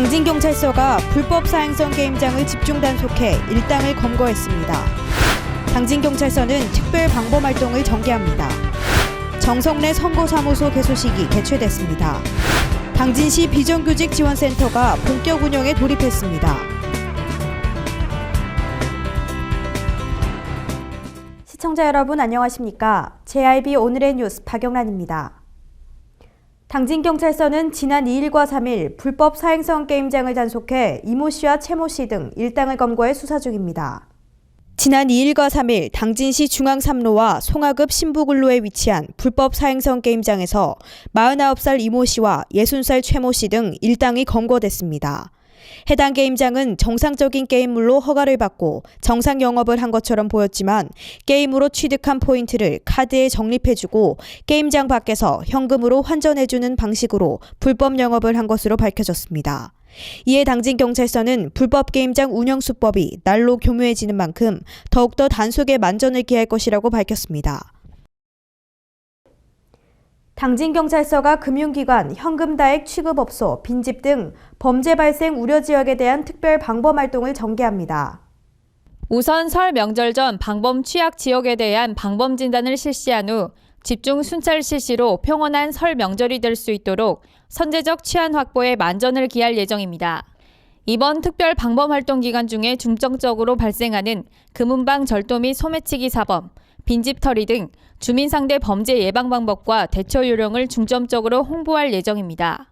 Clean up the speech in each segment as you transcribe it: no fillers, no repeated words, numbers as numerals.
당진경찰서가 불법 사행성 게임장을 집중 단속해 일당을 검거했습니다. 당진경찰서는 특별 방범 활동을 전개합니다. 정성래 선거사무소 개소식이 개최됐습니다. 당진시 비정규직 지원센터가 본격 운영에 돌입했습니다. 시청자 여러분 안녕하십니까? JIB 오늘의 뉴스 박영란입니다. 당진경찰서는 지난 2일과 3일 불법 사행성 게임장을 단속해 이모 씨와 최 모 씨 등 일당을 검거해 수사 중입니다. 지난 2일과 3일 당진시 중앙 3로와 송하급 신부근로에 위치한 불법 사행성 게임장에서 49살 이모 씨와 60살 최 모 씨 등 일당이 검거됐습니다. 해당 게임장은 정상적인 게임물로 허가를 받고 정상 영업을 한 것처럼 보였지만 게임으로 취득한 포인트를 카드에 적립해주고 게임장 밖에서 현금으로 환전해주는 방식으로 불법 영업을 한 것으로 밝혀졌습니다. 이에 당진경찰서는 불법 게임장 운영 수법이 날로 교묘해지는 만큼 더욱더 단속에 만전을 기할 것이라고 밝혔습니다. 당진경찰서가 금융기관, 현금다액 취급업소, 빈집 등 범죄 발생 우려 지역에 대한 특별 방범 활동을 전개합니다. 우선 설 명절 전 방범 취약 지역에 대한 방범 진단을 실시한 후 집중 순찰 실시로 평온한 설 명절이 될 수 있도록 선제적 치안 확보에 만전을 기할 예정입니다. 이번 특별 방범 활동 기간 중에 중점적으로 발생하는 금은방 절도 및 소매치기 사범, 빈집 털이 등 주민 상대 범죄 예방 방법과 대처 요령을 중점적으로 홍보할 예정입니다.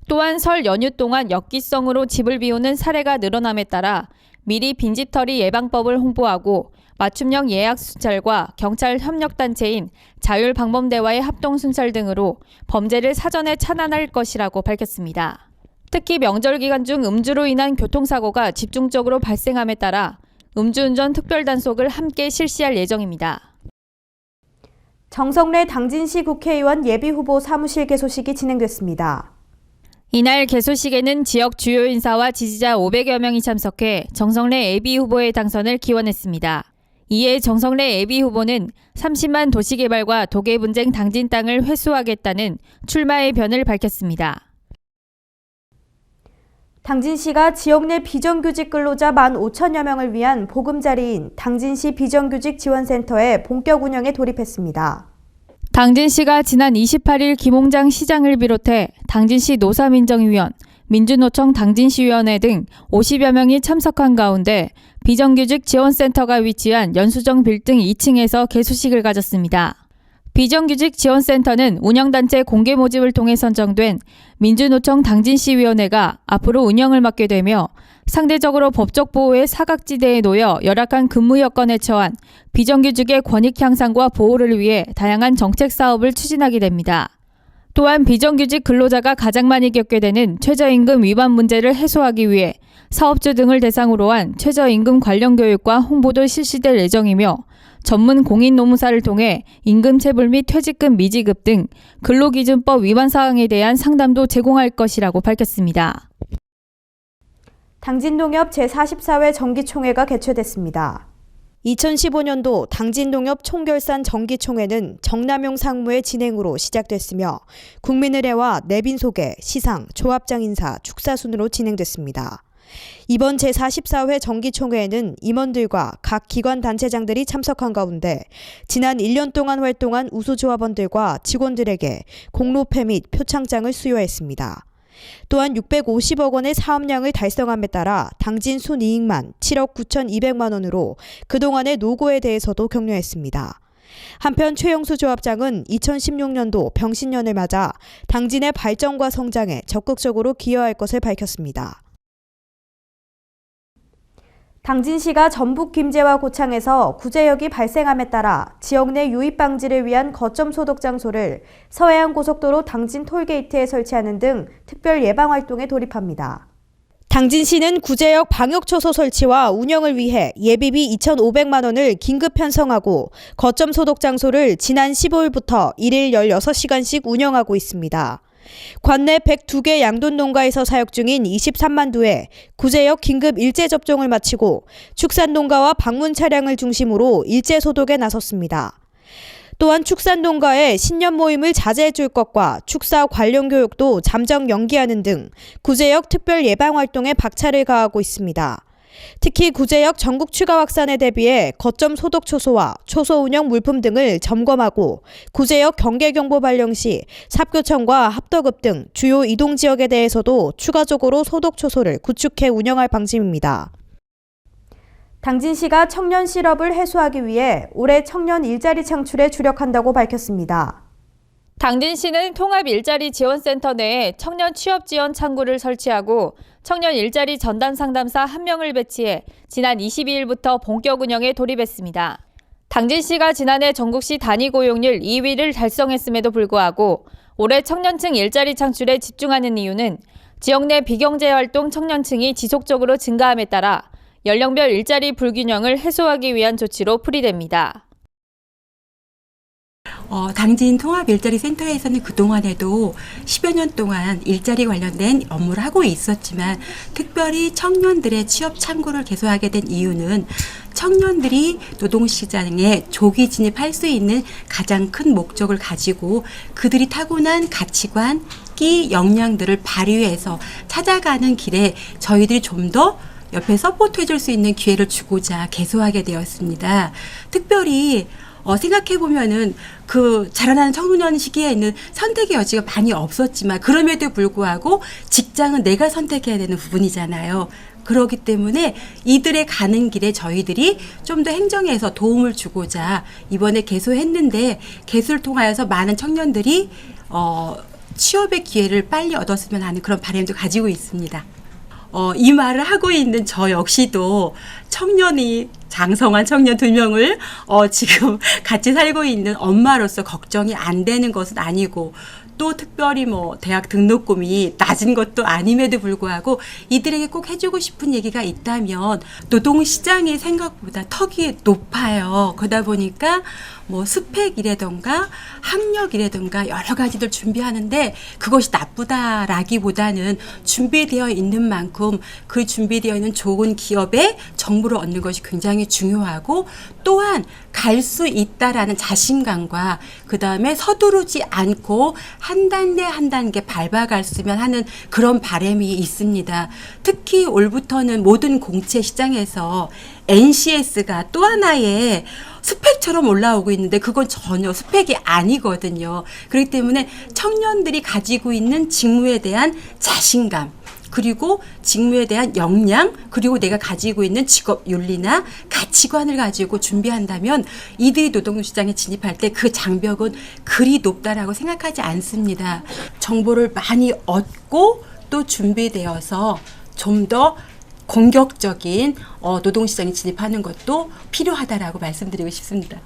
또한 설 연휴 동안 역기성으로 집을 비우는 사례가 늘어남에 따라 미리 빈집 털이 예방법을 홍보하고 맞춤형 예약 순찰과 경찰 협력단체인 자율방범대와의 합동 순찰 등으로 범죄를 사전에 차단할 것이라고 밝혔습니다. 특히 명절 기간 중 음주로 인한 교통사고가 집중적으로 발생함에 따라 음주운전 특별단속을 함께 실시할 예정입니다. 정성래 당진시 국회의원 예비후보 사무실 개소식이 진행됐습니다. 이날 개소식에는 지역 주요 인사와 지지자 500여 명이 참석해 정성래 예비후보의 당선을 기원했습니다. 이에 정성래 예비후보는 30만 도시개발과 도계분쟁 당진 땅을 회수하겠다는 출마의 변을 밝혔습니다. 당진시가 지역 내 비정규직 근로자 15,000여 명을 위한 보금자리인 당진시 비정규직 지원센터의 본격 운영에 돌입했습니다. 당진시가 지난 28일 김홍장 시장을 비롯해 당진시 노사민정위원, 민주노총 당진시위원회 등 50여 명이 참석한 가운데 비정규직 지원센터가 위치한 연수정 빌딩 2층에서 개소식을 가졌습니다. 비정규직 지원센터는 운영단체 공개 모집을 통해 선정된 민주노총 당진시위원회가 앞으로 운영을 맡게 되며 상대적으로 법적 보호의 사각지대에 놓여 열악한 근무 여건에 처한 비정규직의 권익 향상과 보호를 위해 다양한 정책 사업을 추진하게 됩니다. 또한 비정규직 근로자가 가장 많이 겪게 되는 최저임금 위반 문제를 해소하기 위해 사업주 등을 대상으로 한 최저임금 관련 교육과 홍보도 실시될 예정이며 전문 공인 노무사를 통해 임금 체불 및 퇴직금 미지급 등 근로기준법 위반 사항에 대한 상담도 제공할 것이라고 밝혔습니다. 당진농협 제44회 정기총회가 개최됐습니다. 2015년도 당진농협 총결산 정기총회는 정남용 상무의 진행으로 시작됐으며 국민의례와 내빈소개, 시상, 조합장 인사, 축사 순으로 진행됐습니다. 이번 제44회 정기총회에는 임원들과 각 기관 단체장들이 참석한 가운데 지난 1년 동안 활동한 우수조합원들과 직원들에게 공로패 및 표창장을 수여했습니다. 또한 650억 원의 사업량을 달성함에 따라 당진 순이익만 7억 9,200만 원으로 그동안의 노고에 대해서도 격려했습니다. 한편 최영수 조합장은 2016년도 병신년을 맞아 당진의 발전과 성장에 적극적으로 기여할 것을 밝혔습니다. 당진시가 전북 김제와 고창에서 구제역이 발생함에 따라 지역 내 유입 방지를 위한 거점 소독 장소를 서해안 고속도로 당진 톨게이트에 설치하는 등 특별 예방 활동에 돌입합니다. 당진시는 구제역 방역초소 설치와 운영을 위해 예비비 2,500만 원을 긴급 편성하고 거점 소독 장소를 지난 15일부터 1일 16시간씩 운영하고 있습니다. 관내 102개 양돈 농가에서 사육 중인 23만 두의 구제역 긴급 일제 접종을 마치고 축산 농가와 방문 차량을 중심으로 일제 소독에 나섰습니다. 또한 축산농가의 신년 모임을 자제해 줄 것과 축사 관련 교육도 잠정 연기하는 등 구제역 특별 예방 활동에 박차를 가하고 있습니다. 특히 구제역 전국 추가 확산에 대비해 거점 소독 초소와 초소 운영 물품 등을 점검하고 구제역 경계 경보 발령 시 삽교청과 합덕읍 등 주요 이동 지역에 대해서도 추가적으로 소독 초소를 구축해 운영할 방침입니다. 당진시가 청년 실업을 해소하기 위해 올해 청년 일자리 창출에 주력한다고 밝혔습니다. 당진시는 통합 일자리 지원센터 내에 청년 취업 지원 창구를 설치하고 청년 일자리 전담 상담사 1명을 배치해 지난 22일부터 본격 운영에 돌입했습니다. 당진시가 지난해 전국시 단위 고용률 2위를 달성했음에도 불구하고 올해 청년층 일자리 창출에 집중하는 이유는 지역 내 비경제 활동 청년층이 지속적으로 증가함에 따라 연령별 일자리 불균형을 해소하기 위한 조치로 풀이됩니다. 당진 통합 일자리 센터에서는 그동안에도 10여 년 동안 일자리 관련된 업무를 하고 있었지만 특별히 청년들의 취업 창구를 개소하게 된 이유는 청년들이 노동시장에 조기 진입할 수 있는 가장 큰 목적을 가지고 그들이 타고난 가치관, 끼, 역량들을 발휘해서 찾아가는 길에 저희들이 좀 더 옆에 서포트해 줄 수 있는 기회를 주고자 개소하게 되었습니다. 특별히 생각해보면은 그 자라나는 청소년 시기에는 선택의 여지가 많이 없었지만 그럼에도 불구하고 직장은 내가 선택해야 되는 부분이잖아요. 그렇기 때문에 이들의 가는 길에 저희들이 좀 더 행정에서 도움을 주고자 이번에 개소했는데 개소를 통하여서 많은 청년들이 취업의 기회를 빨리 얻었으면 하는 그런 바람도 가지고 있습니다. 이 말을 하고 있는 저 역시도 청년이 장성한 청년 2명을 지금 같이 살고 있는 엄마로서 걱정이 안 되는 것은 아니고 또 특별히 대학 등록금이 낮은 것도 아님에도 불구하고 이들에게 꼭 해주고 싶은 얘기가 있다면 노동시장이 생각보다 턱이 높아요. 그러다 보니까 스펙이라던가 학력이라던가 여러 가지들 준비하는데 그것이 나쁘다라기보다는 준비되어 있는 만큼 그 준비되어 있는 좋은 기업에 정보를 얻는 것이 굉장히 중요하고 또한 갈 수 있다라는 자신감과 그 다음에 서두르지 않고 한 단계 한 단계 밟아갔으면 하는 그런 바람이 있습니다. 특히 올부터는 모든 공채 시장에서 NCS가 또 하나의 스펙처럼 올라오고 있는데 그건 전혀 스펙이 아니거든요. 그렇기 때문에 청년들이 가지고 있는 직무에 대한 자신감 그리고 직무에 대한 역량 그리고 내가 가지고 있는 직업 윤리나 가치관을 가지고 준비한다면 이들이 노동시장에 진입할 때 그 장벽은 그리 높다라고 생각하지 않습니다. 정보를 많이 얻고 또 준비되어서 좀 더 공격적인 노동시장에 진입하는 것도 필요하다라고 말씀드리고 싶습니다.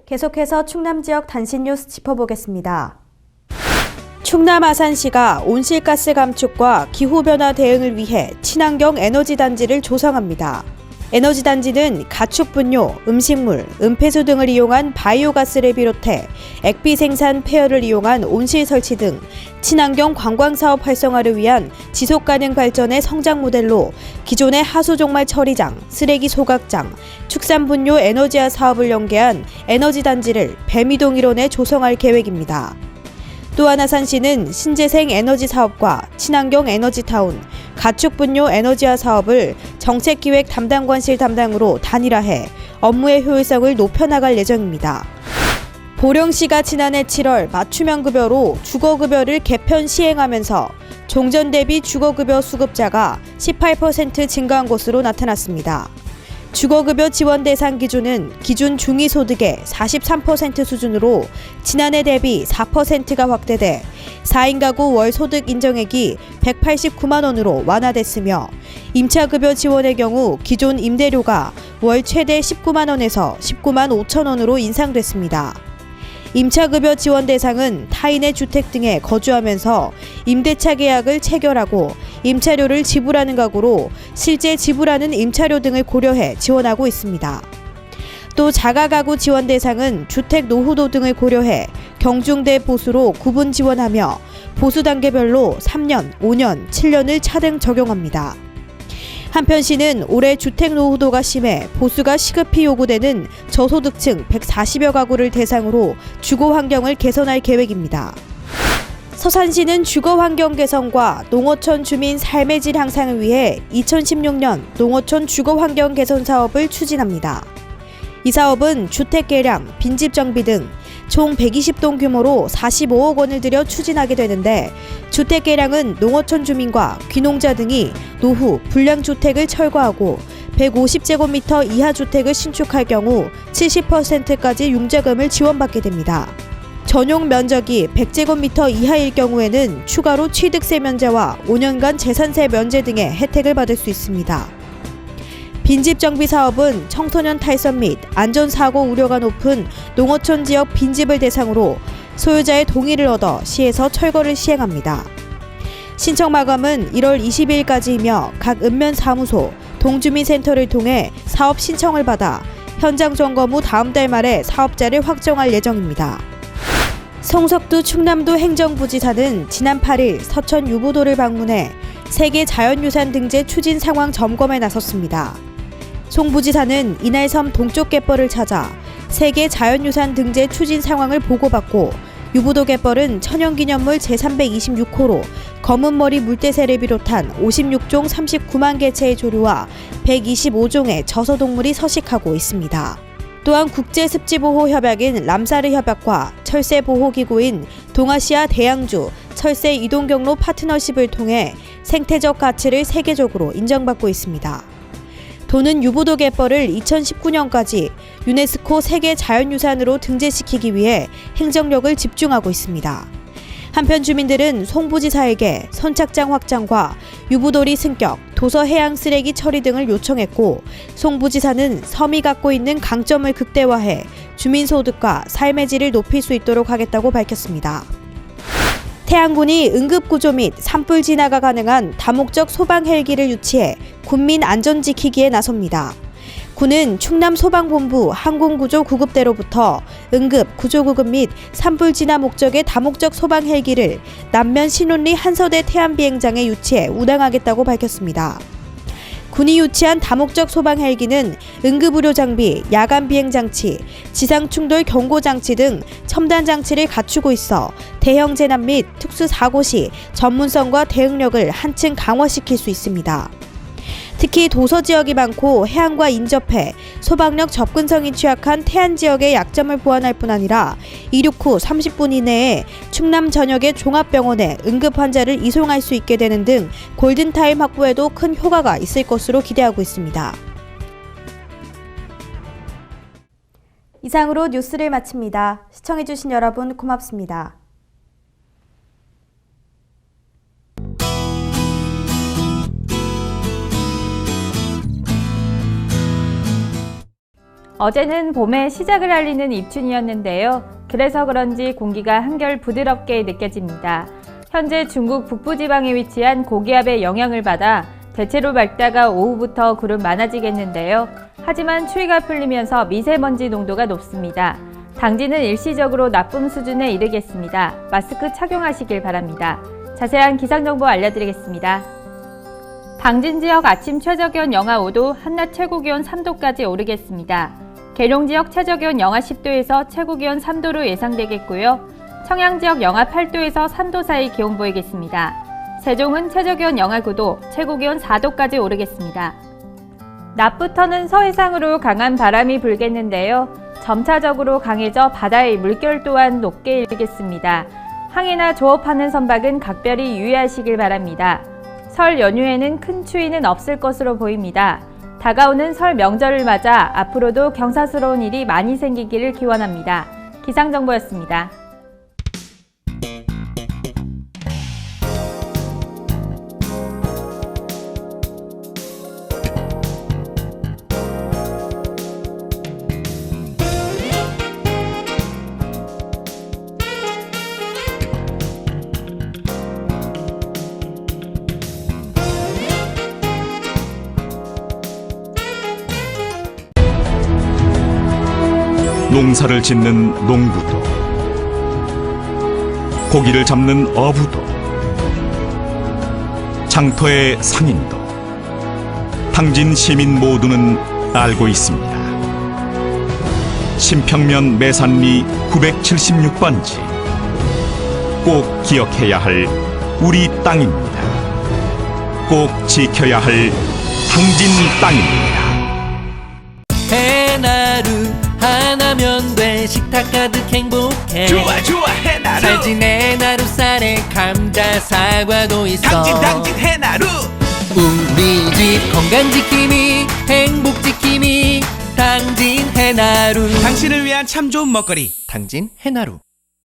계속해서 충남 지역 단신 뉴스 짚어보겠습니다. 충남 아산시가 온실가스 감축과 기후변화 대응을 위해 친환경 에너지단지를 조성합니다. 에너지단지는 가축분뇨, 음식물, 은폐수 등을 이용한 바이오가스를 비롯해 액비 생산 폐열을 이용한 온실 설치 등 친환경 관광사업 활성화를 위한 지속가능 발전의 성장 모델로 기존의 하수종말 처리장, 쓰레기 소각장, 축산분뇨 에너지화 사업을 연계한 에너지단지를 뱀이동 일원에 조성할 계획입니다. 또한 아산시는 신재생 에너지 사업과 친환경 에너지타운, 가축분뇨 에너지화 사업을 정책기획 담당관실 담당으로 단일화해 업무의 효율성을 높여나갈 예정입니다. 보령시가 지난해 7월 맞춤형 급여로 주거급여를 개편 시행하면서 종전 대비 주거급여 수급자가 18% 증가한 것으로 나타났습니다. 주거급여 지원 대상 기준은 기준 중위소득의 43% 수준으로 지난해 대비 4%가 확대돼 4인 가구 월 소득 인정액이 189만 원으로 완화됐으며 임차급여 지원의 경우 기존 임대료가 월 최대 19만 원에서 19만 5천 원으로 인상됐습니다. 임차급여 지원 대상은 타인의 주택 등에 거주하면서 임대차 계약을 체결하고 임차료를 지불하는 가구로 실제 지불하는 임차료 등을 고려해 지원하고 있습니다. 또 자가가구 지원 대상은 주택 노후도 등을 고려해 경중대 보수로 구분 지원하며 보수 단계별로 3년, 5년, 7년을 차등 적용합니다. 한편 시는 올해 주택 노후도가 심해 보수가 시급히 요구되는 저소득층 140여 가구를 대상으로 주거 환경을 개선할 계획입니다. 서산시는 주거 환경 개선과 농어촌 주민 삶의 질 향상을 위해 2016년 농어촌 주거 환경 개선 사업을 추진합니다. 이 사업은 주택 개량, 빈집 정비 등 총 120동 규모로 45억 원을 들여 추진하게 되는데, 주택 개량은 농어촌 주민과 귀농자 등이 노후 불량주택을 철거하고 150제곱미터 이하 주택을 신축할 경우 70%까지 융자금을 지원받게 됩니다. 전용 면적이 100제곱미터 이하일 경우에는 추가로 취득세 면제와 5년간 재산세 면제 등의 혜택을 받을 수 있습니다. 빈집 정비 사업은 청소년 탈선 및 안전사고 우려가 높은 농어촌 지역 빈집을 대상으로 소유자의 동의를 얻어 시에서 철거를 시행합니다. 신청 마감은 1월 22일까지이며 각 읍면사무소, 동주민센터를 통해 사업 신청을 받아 현장 점검 후 다음 달 말에 사업자를 확정할 예정입니다. 성석두 충남도 행정부지사는 지난 8일 서천 유보도를 방문해 세계 자연유산 등재 추진 상황 점검에 나섰습니다. 송 부지사는 이날 섬 동쪽 갯벌을 찾아 세계 자연유산 등재 추진 상황을 보고받고 유보도 갯벌은 천연기념물 제326호로 검은머리 물대새를 비롯한 56종 39만 개체의 조류와 125종의 저서동물이 서식하고 있습니다. 또한 국제습지보호협약인 람사르 협약과 철새보호기구인 동아시아 대양주 철새 이동경로 파트너십을 통해 생태적 가치를 세계적으로 인정받고 있습니다. 도는 유보도 갯벌을 2019년까지 유네스코 세계 자연유산으로 등재시키기 위해 행정력을 집중하고 있습니다. 한편 주민들은 송 부지사에게 선착장 확장과 유부도리 승격, 도서 해양 쓰레기 처리 등을 요청했고, 송 부지사는 섬이 갖고 있는 강점을 극대화해 주민 소득과 삶의 질을 높일 수 있도록 하겠다고 밝혔습니다. 태안군이 응급구조 및 산불 진화가 가능한 다목적 소방 헬기를 유치해 군민 안전 지키기에 나섭니다. 군은 충남소방본부 항공구조 구급대로부터 응급, 구조구급 및 산불 진화 목적의 다목적 소방 헬기를 남면 신혼리 한서대 태안비행장에 유치해 운항하겠다고 밝혔습니다. 군이 유치한 다목적 소방 헬기는 응급의료 장비, 야간 비행 장치, 지상 충돌 경고 장치 등 첨단 장치를 갖추고 있어 대형 재난 및 특수 사고 시 전문성과 대응력을 한층 강화시킬 수 있습니다. 특히 도서 지역이 많고 해안과 인접해 소방력 접근성이 취약한 태안 지역의 약점을 보완할 뿐 아니라 이륙 후 30분 이내에 충남 전역의 종합병원에 응급 환자를 이송할 수 있게 되는 등 골든타임 확보에도 큰 효과가 있을 것으로 기대하고 있습니다. 이상으로 뉴스를 마칩니다. 시청해주신 여러분 고맙습니다. 어제는 봄의 시작을 알리는 입춘이었는데요. 그래서 그런지 공기가 한결 부드럽게 느껴집니다. 현재 중국 북부지방에 위치한 고기압의 영향을 받아 대체로 맑다가 오후부터 구름 많아지겠는데요. 하지만 추위가 풀리면서 미세먼지 농도가 높습니다. 당진은 일시적으로 나쁨 수준에 이르겠습니다. 마스크 착용하시길 바랍니다. 자세한 기상정보 알려드리겠습니다. 당진 지역 아침 최저기온 영하 5도, 한낮 최고기온 3도까지 오르겠습니다. 계룡 지역 최저기온 영하 10도에서 최고기온 3도로 예상되겠고요. 청양 지역 영하 8도에서 3도 사이 기온 보이겠습니다. 세종은 최저기온 영하 9도, 최고기온 4도까지 오르겠습니다. 낮부터는 서해상으로 강한 바람이 불겠는데요. 점차적으로 강해져 바다의 물결 또한 높게 일겠습니다. 항해나 조업하는 선박은 각별히 유의하시길 바랍니다. 설 연휴에는 큰 추위는 없을 것으로 보입니다. 다가오는 설 명절을 맞아 앞으로도 경사스러운 일이 많이 생기기를 기원합니다. 기상정보였습니다. 농사를 짓는 농부도, 고기를 잡는 어부도, 장터의 상인도, 당진 시민 모두는 알고 있습니다. 신평면 매산리 976번지. 꼭 기억해야 할 우리 땅입니다. 꼭 지켜야 할 당진 땅입니다. 해나루 하나면 돼. 식탁 가득 행복해. 좋아 좋아 해나루. 살진 해나루 쌀에 감자 사과도 있어. 당진 해나루. 우리 집 건강 지킴이 행복 지킴이 당진 해나루. 당신을 위한 참 좋은 먹거리 당진 해나루.